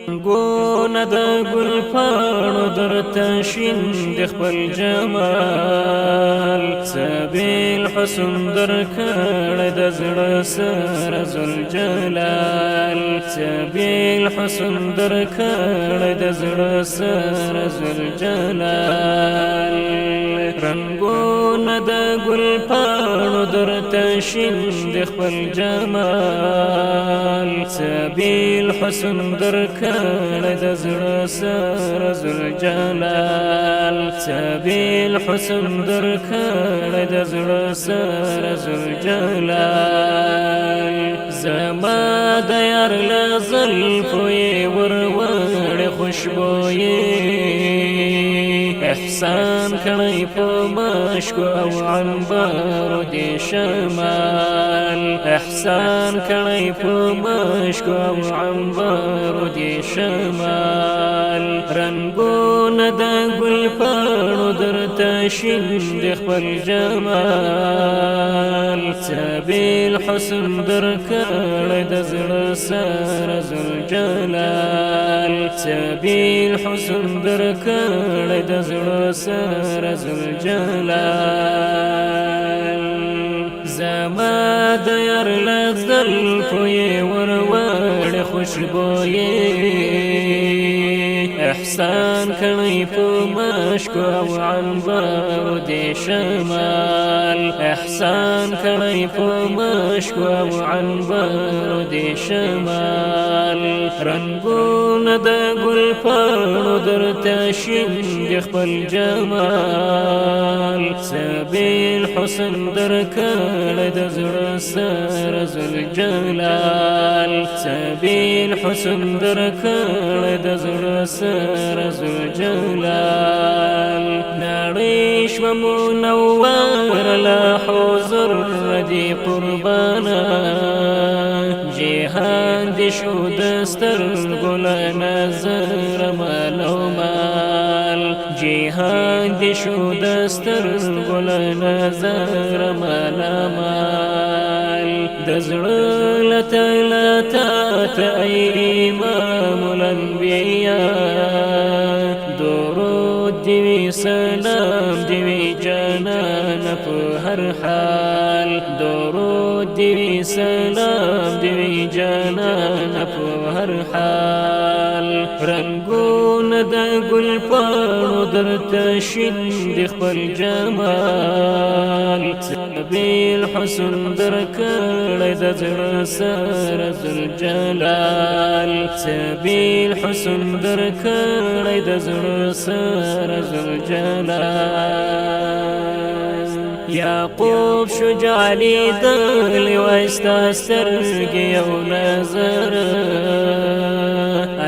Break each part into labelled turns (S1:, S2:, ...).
S1: ګونه د ګل پاڼو درته شین د خپل جمال سبیل حسن درکړی د زړه سره ذوالجلال سبیل حسن درکړی د زړه سره ذوالجلال رنګونه د ګل پاڼو درته شین د خپل جمال سبیل حسن درکړی د زړه سره ذوالجلال سبیل حسن درکړی د زړه سره ذوالجلال زما د یار له زلفو یې وروړې خوشبویې احسان کړی په مشکو او عنبرو دې شمال احسان کړی په مشکو او عنبرو دې شمال رنګونه د ګل پاڼو درته شین د خپل جمال سبیل حسن درکړی د زړه سره ذوالجلال سبیل حسن درکړی د زړه سره ذوالجلال زما د یار له زلفو یې وروړې خوشبویې احسان کړی په مشکو او عنبرو دې شمال احسان کړی په مشکو او عنبرو دې شمال رنګونه د ګل پاڼو درته شین د خپل جمال سبیل حسن درکړی د زړه سره ذوالجلال سبیل حسن درکړی د زړه سره ذوالجلال نړۍ شوه منوره له حضور دې قربانه جهان دې شو د سترګو له نظره مال او مال جهان دې شو د سترګو له نظره مال مال د زړه له تله ته ای امام الانبیاء درود دې وي سلام دې وي جانان په هر حال درود دې وي سلام دې وي جانان په هر حال رنګونه د ګل پاڼو درته شین د خپل جمال سبیل حسن درکړی د زړه سره ذوالجلال سبیل حسن درکړی د زړه سره ذوالجلال یعقوب شجاع لیدلی وای ستا سترګې یو نظر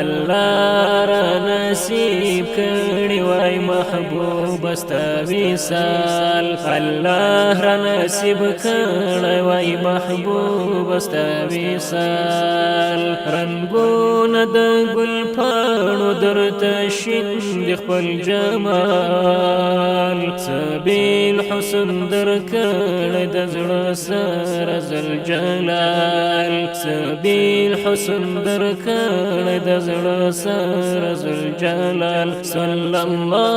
S1: الله را نصیب کړي وای محبوب ستا وصال الله را نصیب کړي وای محبوب ستا وصال رنګونه د ګل پاڼو درته شین د خپل جمال سبیل حسن درکړی د زړه سره ذوالجلال سبیل حسن درکړی د زړه سره ذوالجلال صلی الله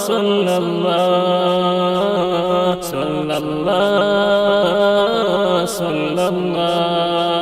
S1: صلی الله صلی الله صلی الله